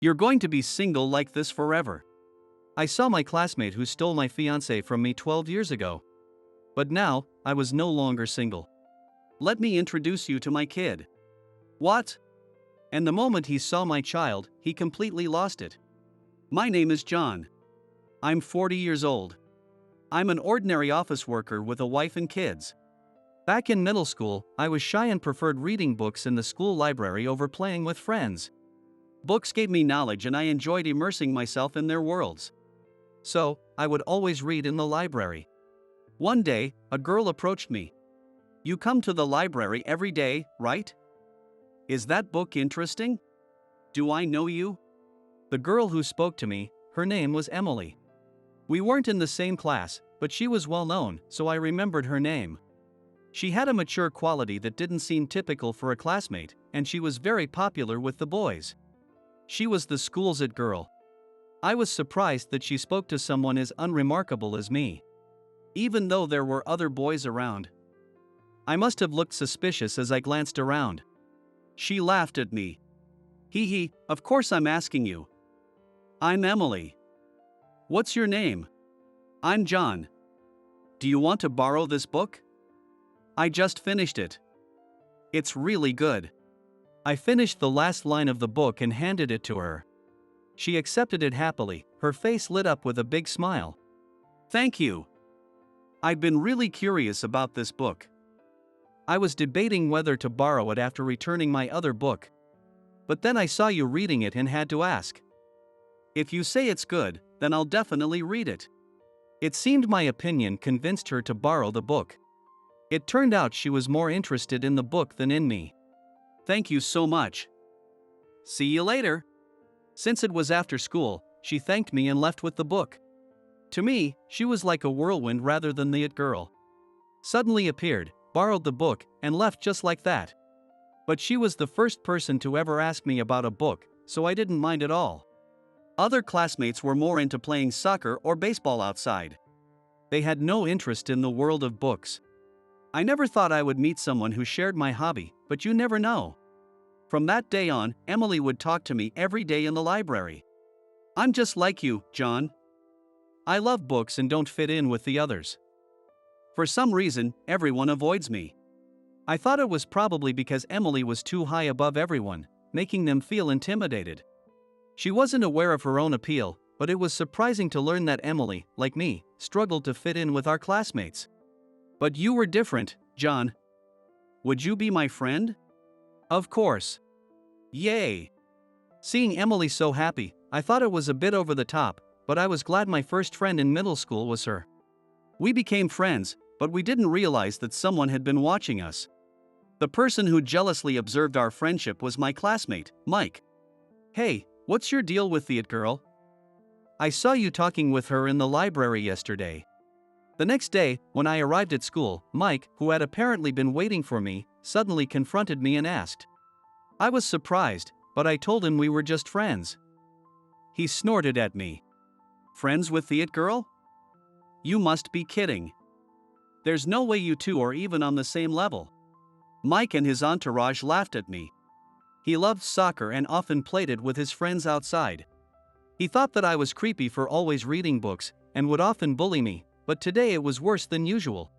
You're going to be single like this forever. I saw my classmate who stole my fiancée from me 12 years ago. But now, I was no longer single. Let me introduce you to my kid. What? And the moment he saw my child, he completely lost it. My name is John. I'm 40 years old. I'm an ordinary office worker with a wife and kids. Back in middle school, I was shy and preferred reading books in the school library over playing with friends. Books gave me knowledge and I enjoyed immersing myself in their worlds. So, I would always read in the library. One day, a girl approached me. You come to the library every day, right? Is that book interesting? Do I know you? The girl who spoke to me, her name was Emily. We weren't in the same class, but she was well known, so I remembered her name. She had a mature quality that didn't seem typical for a classmate, and she was very popular with the boys. She was the school's it girl. I was surprised that she spoke to someone as unremarkable as me. Even though there were other boys around. I must have looked suspicious as I glanced around. She laughed at me. Hee, of course I'm asking you. I'm Emily. What's your name? I'm John. Do you want to borrow this book? I just finished it. It's really good. I finished the last line of the book and handed it to her. She accepted it happily, her face lit up with a big smile. Thank you. I've been really curious about this book. I was debating whether to borrow it after returning my other book. But then I saw you reading it and had to ask. If you say it's good, then I'll definitely read it. It seemed my opinion convinced her to borrow the book. It turned out she was more interested in the book than in me. Thank you so much. See you later. Since it was after school, she thanked me and left with the book. To me, she was like a whirlwind rather than the it girl. Suddenly appeared, borrowed the book, and left just like that. But she was the first person to ever ask me about a book, so I didn't mind at all. Other classmates were more into playing soccer or baseball outside. They had no interest in the world of books. I never thought I would meet someone who shared my hobby, but you never know. From that day on, Emily would talk to me every day in the library. I'm just like you, John. I love books and don't fit in with the others. For some reason, everyone avoids me. I thought it was probably because Emily was too high above everyone, making them feel intimidated. She wasn't aware of her own appeal, but it was surprising to learn that Emily, like me, struggled to fit in with our classmates. But you were different, John. Would you be my friend? Of course. Yay! Seeing Emily so happy, I thought it was a bit over the top, but I was glad my first friend in middle school was her. We became friends, but we didn't realize that someone had been watching us. The person who jealously observed our friendship was my classmate, Mike. Hey, what's your deal with the it girl? I saw you talking with her in the library yesterday. The next day, when I arrived at school, Mike, who had apparently been waiting for me, suddenly confronted me and asked. I was surprised, but I told him we were just friends. He snorted at me. Friends with the it girl? You must be kidding. There's no way you two are even on the same level. Mike and his entourage laughed at me. He loved soccer and often played it with his friends outside. He thought that I was creepy for always reading books, and would often bully me, but today it was worse than usual.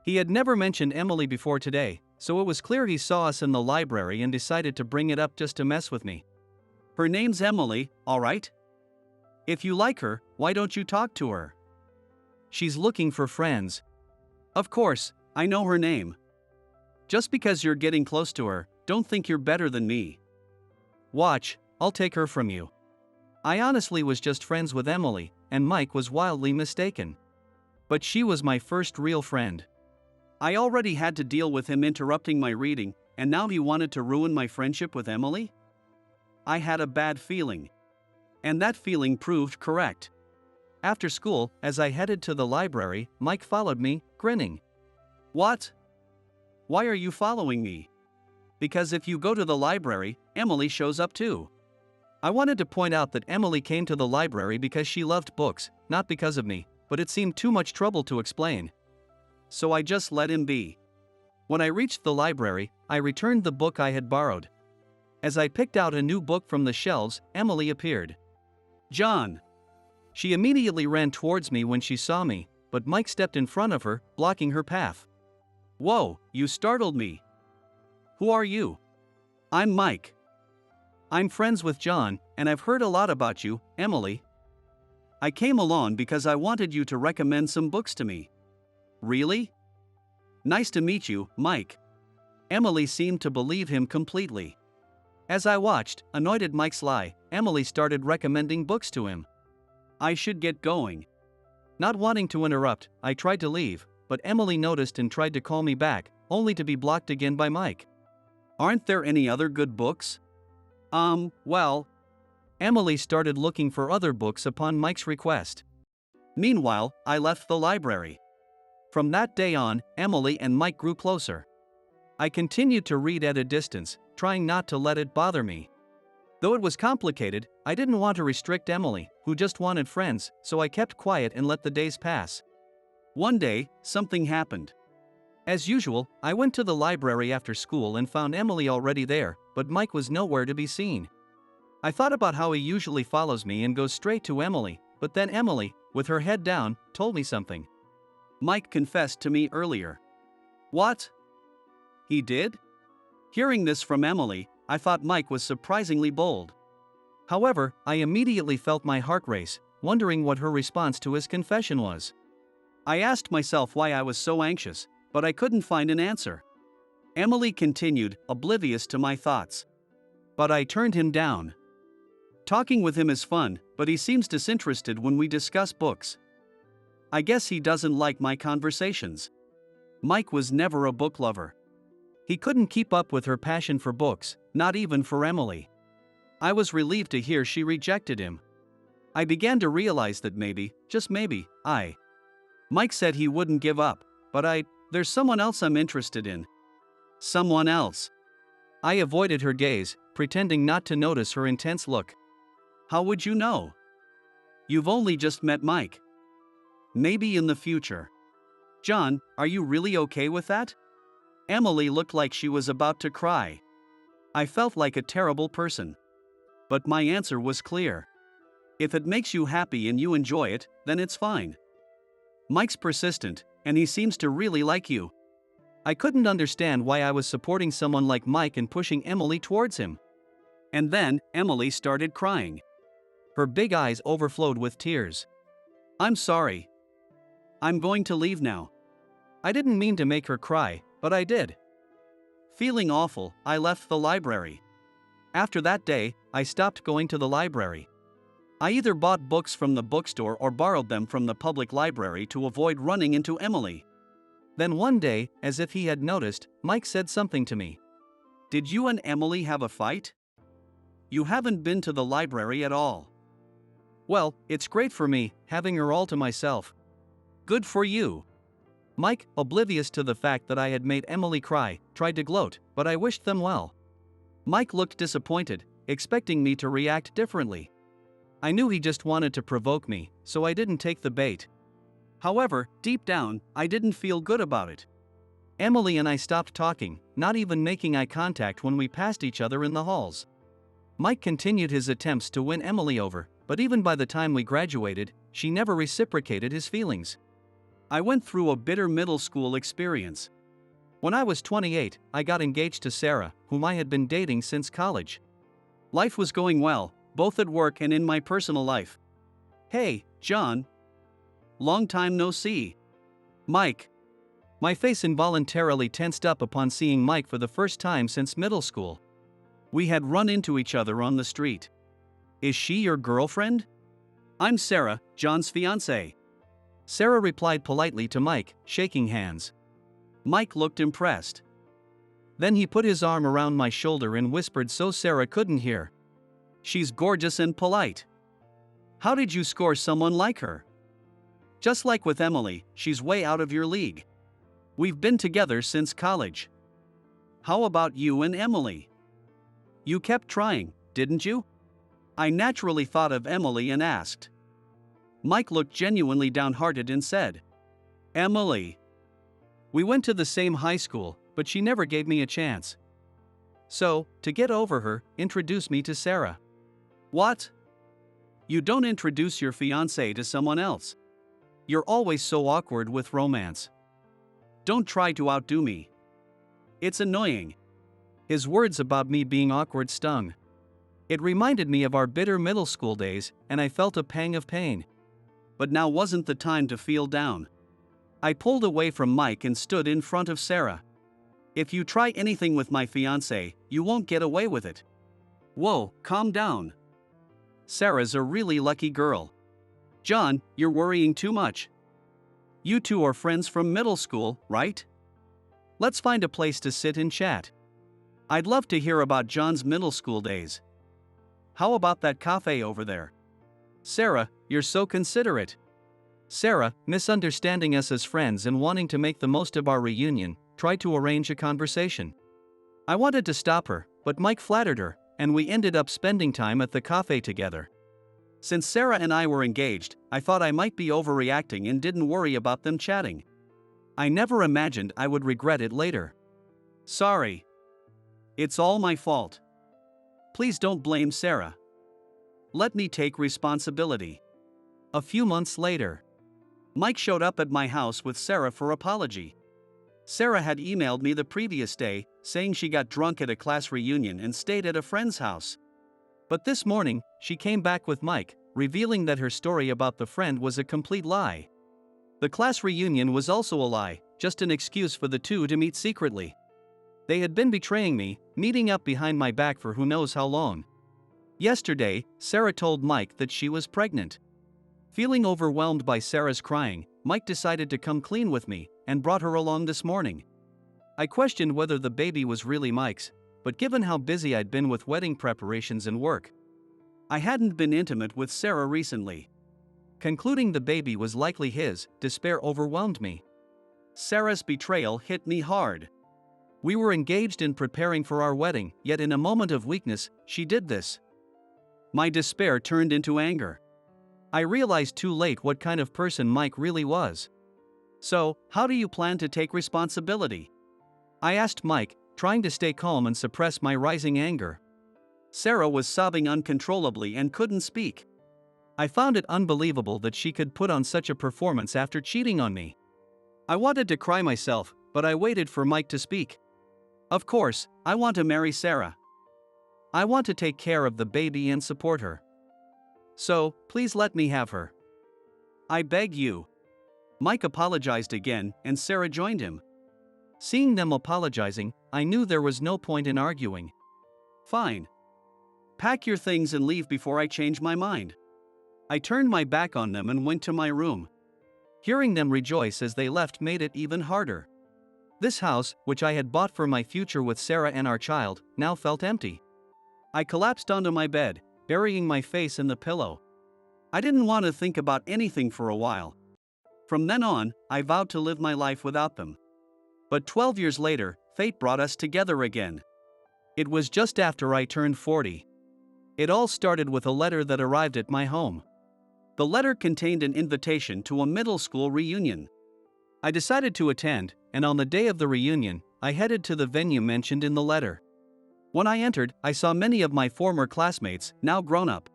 He had never mentioned Emily before today, so it was clear he saw us in the library and decided to bring it up just to mess with me. Her name's Emily, alright? If you like her, why don't you talk to her? She's looking for friends. Of course, I know her name. Just because you're getting close to her, don't think you're better than me. Watch, I'll take her from you. I honestly was just friends with Emily, and Mike was wildly mistaken. But she was my first real friend. I already had to deal with him interrupting my reading, and now he wanted to ruin my friendship with Emily? I had a bad feeling. And that feeling proved correct. After school, as I headed to the library, Mike followed me, grinning. What? Why are you following me? Because if you go to the library, Emily shows up too. I wanted to point out that Emily came to the library because she loved books, not because of me, but it seemed too much trouble to explain. So I just let him be. When I reached the library, I returned the book I had borrowed. As I picked out a new book from the shelves, Emily appeared. "John." She immediately ran towards me when she saw me, but Mike stepped in front of her, blocking her path. "Whoa, you startled me. Who are you?" "I'm Mike. I'm friends with John, and I've heard a lot about you, Emily. I came along because I wanted you to recommend some books to me." "Really? Nice to meet you, Mike." Emily seemed to believe him completely. As I watched, annoyed at Mike's lie, Emily started recommending books to him. I should get going. Not wanting to interrupt, I tried to leave, but Emily noticed and tried to call me back, only to be blocked again by Mike. "Aren't there any other good books?" Well. Emily started looking for other books upon Mike's request. Meanwhile, I left the library. From that day on, Emily and Mike grew closer. I continued to read at a distance, trying not to let it bother me. Though it was complicated, I didn't want to restrict Emily, who just wanted friends, so I kept quiet and let the days pass. One day, something happened. As usual, I went to the library after school and found Emily already there, but Mike was nowhere to be seen. I thought about how he usually follows me and goes straight to Emily, but then Emily, with her head down, told me something. "Mike confessed to me earlier." "What? He did?" Hearing this from Emily, I thought Mike was surprisingly bold. However, I immediately felt my heart race, wondering what her response to his confession was. I asked myself why I was so anxious, but I couldn't find an answer. Emily continued, oblivious to my thoughts. "But I turned him down. Talking with him is fun, but he seems disinterested when we discuss books. I guess he doesn't like my conversations." Mike was never a book lover. He couldn't keep up with her passion for books, not even for Emily. I was relieved to hear she rejected him. I began to realize that maybe, just maybe, Mike said he wouldn't give up, but there's someone else I'm interested in. Someone else. I avoided her gaze, pretending not to notice her intense look. "How would you know? You've only just met Mike." "Maybe in the future." "John, are you really okay with that?" Emily looked like she was about to cry. I felt like a terrible person. But my answer was clear. If it makes you happy and you enjoy it, then it's fine. Mike's persistent, and he seems to really like you. I couldn't understand why I was supporting someone like Mike and pushing Emily towards him. And then, Emily started crying. Her big eyes overflowed with tears. "I'm sorry. I'm going to leave now." I didn't mean to make her cry, but I did. Feeling awful, I left the library. After that day, I stopped going to the library. I either bought books from the bookstore or borrowed them from the public library to avoid running into Emily. Then one day, as if he had noticed, Mike said something to me. "Did you and Emily have a fight? You haven't been to the library at all." "Well, it's great for me, having her all to myself." "Good for you." Mike, oblivious to the fact that I had made Emily cry, tried to gloat, but I wished them well. Mike looked disappointed, expecting me to react differently. I knew he just wanted to provoke me, so I didn't take the bait. However, deep down, I didn't feel good about it. Emily and I stopped talking, not even making eye contact when we passed each other in the halls. Mike continued his attempts to win Emily over, but even by the time we graduated, she never reciprocated his feelings. I went through a bitter middle school experience. When I was 28, I got engaged to Sarah, whom I had been dating since college. Life was going well, both at work and in my personal life. "Hey, John. Long time no see." "Mike." My face involuntarily tensed up upon seeing Mike for the first time since middle school. We had run into each other on the street. "Is she your girlfriend?" "I'm Sarah, John's fiancée." Sarah replied politely to Mike, shaking hands. Mike looked impressed. Then he put his arm around my shoulder and whispered so Sarah couldn't hear. "She's gorgeous and polite. How did you score someone like her? Just like with Emily, she's way out of your league. We've been together since college. How about you and Emily? You kept trying, didn't you?" I naturally thought of Emily and asked. Mike looked genuinely downhearted and said, "Emily. We went to the same high school, but she never gave me a chance." So, to get over her, introduce me to Sarah. What? You don't introduce your fiancée to someone else. You're always so awkward with romance. Don't try to outdo me. It's annoying. His words about me being awkward stung. It reminded me of our bitter middle school days, and I felt a pang of pain. But now wasn't the time to feel down. I pulled away from Mike and stood in front of Sarah. If you try anything with my fiancé, you won't get away with it. Whoa, calm down. Sarah's a really lucky girl. John, you're worrying too much. You two are friends from middle school, right? Let's find a place to sit and chat. I'd love to hear about John's middle school days. How about that cafe over there? Sarah, you're so considerate. Sarah, misunderstanding us as friends and wanting to make the most of our reunion, tried to arrange a conversation. I wanted to stop her, but Mike flattered her, and we ended up spending time at the cafe together. Since Sarah and I were engaged, I thought I might be overreacting and didn't worry about them chatting. I never imagined I would regret it later. Sorry. It's all my fault. Please don't blame Sarah. Let me take responsibility. A few months later, Mike showed up at my house with Sarah for apology. Sarah had emailed me the previous day, saying she got drunk at a class reunion and stayed at a friend's house. But this morning, she came back with Mike, revealing that her story about the friend was a complete lie. The class reunion was also a lie, just an excuse for the two to meet secretly. They had been betraying me, meeting up behind my back for who knows how long. Yesterday, Sarah told Mike that she was pregnant. Feeling overwhelmed by Sarah's crying, Mike decided to come clean with me, and brought her along this morning. I questioned whether the baby was really Mike's, but given how busy I'd been with wedding preparations and work, I hadn't been intimate with Sarah recently. Concluding the baby was likely his, despair overwhelmed me. Sarah's betrayal hit me hard. We were engaged in preparing for our wedding, yet in a moment of weakness, she did this. My despair turned into anger. I realized too late what kind of person Mike really was. So, how do you plan to take responsibility? I asked Mike, trying to stay calm and suppress my rising anger. Sarah was sobbing uncontrollably and couldn't speak. I found it unbelievable that she could put on such a performance after cheating on me. I wanted to cry myself, but I waited for Mike to speak. Of course, I want to marry Sarah. I want to take care of the baby and support her. So, please let me have her. I beg you. Mike apologized again, and Sarah joined him. Seeing them apologizing, I knew there was no point in arguing. Fine. Pack your things and leave before I change my mind. I turned my back on them and went to my room. Hearing them rejoice as they left made it even harder. This house, which I had bought for my future with Sarah and our child, now felt empty. I collapsed onto my bed, burying my face in the pillow. I didn't want to think about anything for a while. From then on, I vowed to live my life without them. But 12 years later, fate brought us together again. It was just after I turned 40. It all started with a letter that arrived at my home. The letter contained an invitation to a middle school reunion. I decided to attend, and on the day of the reunion, I headed to the venue mentioned in the letter. When I entered, I saw many of my former classmates, now grown up.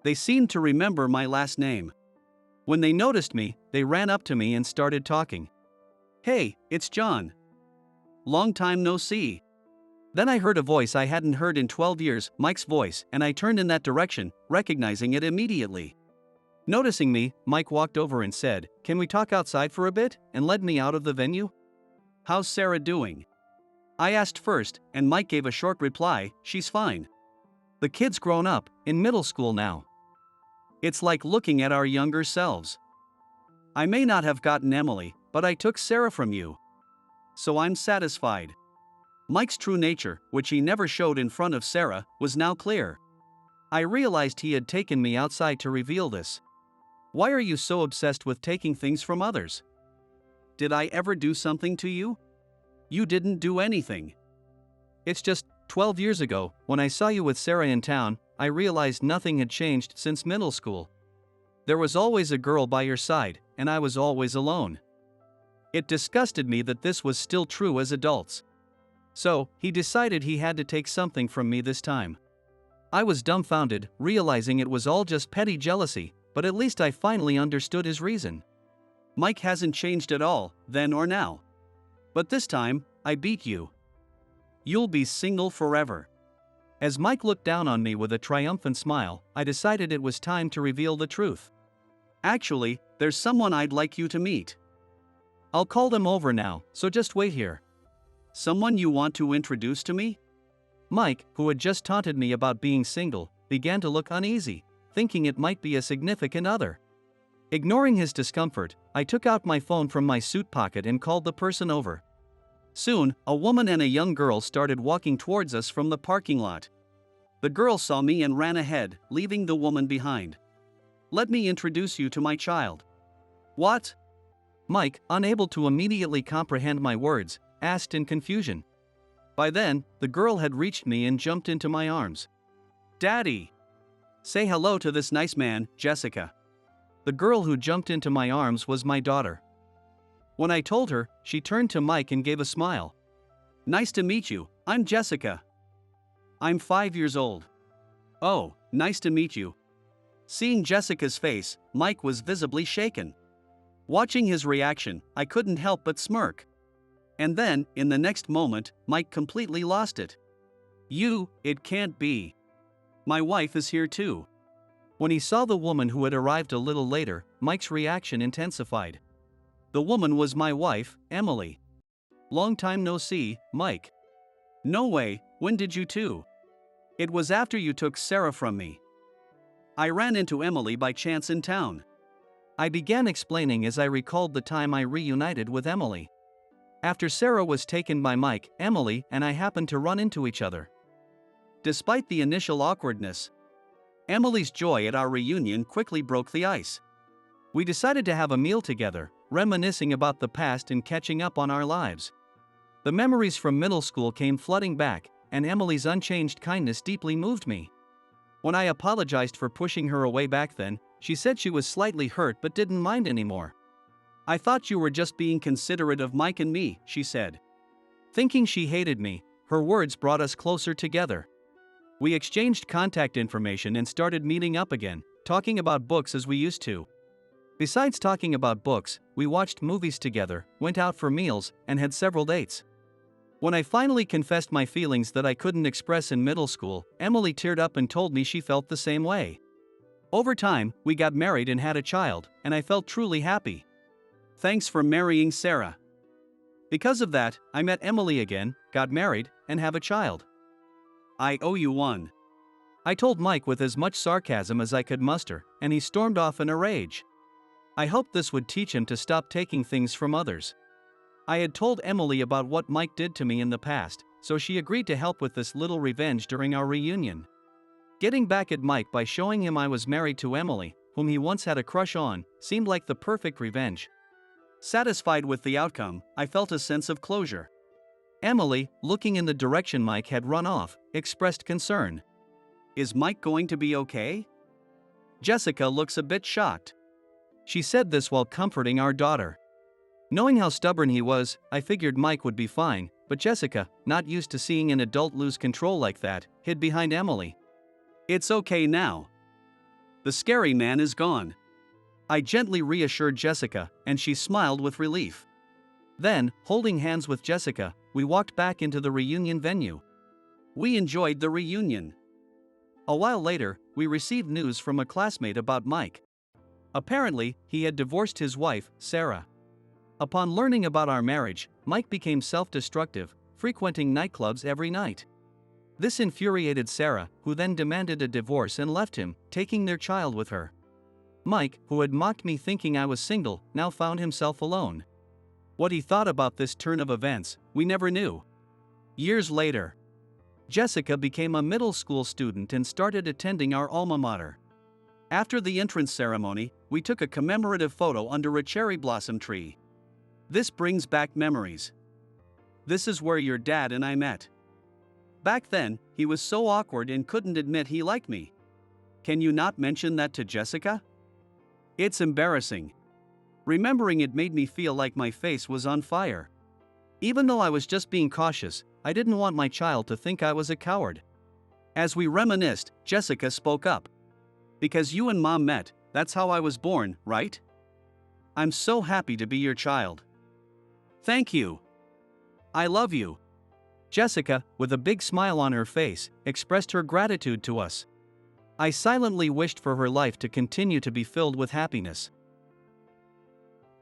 They seemed to remember my last name. When they noticed me, they ran up to me and started talking. Hey, it's John. Long time no see. Then I heard a voice I hadn't heard in 12 years, Mike's voice, and I turned in that direction, recognizing it immediately. Noticing me, Mike walked over and said, "Can we talk outside for a bit?" and led me out of the venue. How's Sarah doing? I asked first, and Mike gave a short reply, "She's fine. The kid's grown up, in middle school now." It's like looking at our younger selves. I may not have gotten Emily, but I took Sarah from you. So I'm satisfied. Mike's true nature, which he never showed in front of Sarah, was now clear. I realized he had taken me outside to reveal this. Why are you so obsessed with taking things from others? Did I ever do something to you? You didn't do anything. It's just 12 years ago, when I saw you with Sarah in town, I realized nothing had changed since middle school. There was always a girl by your side, and I was always alone. It disgusted me that this was still true as adults. So, he decided he had to take something from me this time. I was dumbfounded, realizing it was all just petty jealousy, but at least I finally understood his reason. Mike hasn't changed at all, then or now. But this time, I beat you. You'll be single forever. As Mike looked down on me with a triumphant smile, I decided it was time to reveal the truth. Actually, there's someone I'd like you to meet. I'll call them over now, so just wait here. Someone you want to introduce to me? Mike, who had just taunted me about being single, began to look uneasy, thinking it might be a significant other. Ignoring his discomfort, I took out my phone from my suit pocket and called the person over. Soon, a woman and a young girl started walking towards us from the parking lot. The girl saw me and ran ahead, leaving the woman behind. Let me introduce you to my child. What? Mike, unable to immediately comprehend my words, asked in confusion. By then, the girl had reached me and jumped into my arms. Daddy! Say hello to this nice man, Jessica. The girl who jumped into my arms was my daughter. When I told her, she turned to Mike and gave a smile. Nice to meet you, I'm Jessica. I'm 5 years old. Oh, nice to meet you. Seeing Jessica's face, Mike was visibly shaken. Watching his reaction, I couldn't help but smirk. And then, in the next moment, Mike completely lost it. It can't be. My wife is here too. When he saw the woman who had arrived a little later, Mike's reaction intensified. The woman was my wife, Emily. Long time no see, Mike. No way, when did you two? It was after you took Sarah from me. I ran into Emily by chance in town. I began explaining as I recalled the time I reunited with Emily. After Sarah was taken by Mike, Emily and I happened to run into each other. Despite the initial awkwardness, Emily's joy at our reunion quickly broke the ice. We decided to have a meal together, reminiscing about the past and catching up on our lives. The memories from middle school came flooding back, and Emily's unchanged kindness deeply moved me. When I apologized for pushing her away back then, she said she was slightly hurt but didn't mind anymore. I thought you were just being considerate of Mike and me, she said. Thinking she hated me, her words brought us closer together. We exchanged contact information and started meeting up again, talking about books as we used to. Besides talking about books, we watched movies together, went out for meals, and had several dates. When I finally confessed my feelings that I couldn't express in middle school, Emily teared up and told me she felt the same way. Over time, we got married and had a child, and I felt truly happy. Thanks for marrying Sarah. Because of that, I met Emily again, got married, and have a child. I owe you one. I told Mike with as much sarcasm as I could muster, and he stormed off in a rage. I hoped this would teach him to stop taking things from others. I had told Emily about what Mike did to me in the past, so she agreed to help with this little revenge during our reunion. Getting back at Mike by showing him I was married to Emily, whom he once had a crush on, seemed like the perfect revenge. Satisfied with the outcome, I felt a sense of closure. Emily, looking in the direction Mike had run off, expressed concern. Is Mike going to be okay? Jessica looks a bit shocked. She said this while comforting our daughter. Knowing how stubborn he was, I figured Mike would be fine, but Jessica, not used to seeing an adult lose control like that, hid behind Emily. It's okay now. The scary man is gone. I gently reassured Jessica, and she smiled with relief. Then, holding hands with Jessica, we walked back into the reunion venue. We enjoyed the reunion. A while later, we received news from a classmate about Mike. Apparently, he had divorced his wife, Sarah. Upon learning about our marriage, Mike became self-destructive, frequenting nightclubs every night. This infuriated Sarah, who then demanded a divorce and left him, taking their child with her. Mike, who had mocked me thinking I was single, now found himself alone. What he thought about this turn of events, we never knew. Years later, Jessica became a middle school student and started attending our alma mater. After the entrance ceremony, we took a commemorative photo under a cherry blossom tree. This brings back memories. This is where your dad and I met. Back then, he was so awkward and couldn't admit he liked me. Can you not mention that to Jessica? It's embarrassing. Remembering it made me feel like my face was on fire. Even though I was just being cautious, I didn't want my child to think I was a coward. As we reminisced, Jessica spoke up. Because you and Mom met, that's how I was born, right? I'm so happy to be your child. Thank you. I love you. Jessica, with a big smile on her face, expressed her gratitude to us. I silently wished for her life to continue to be filled with happiness.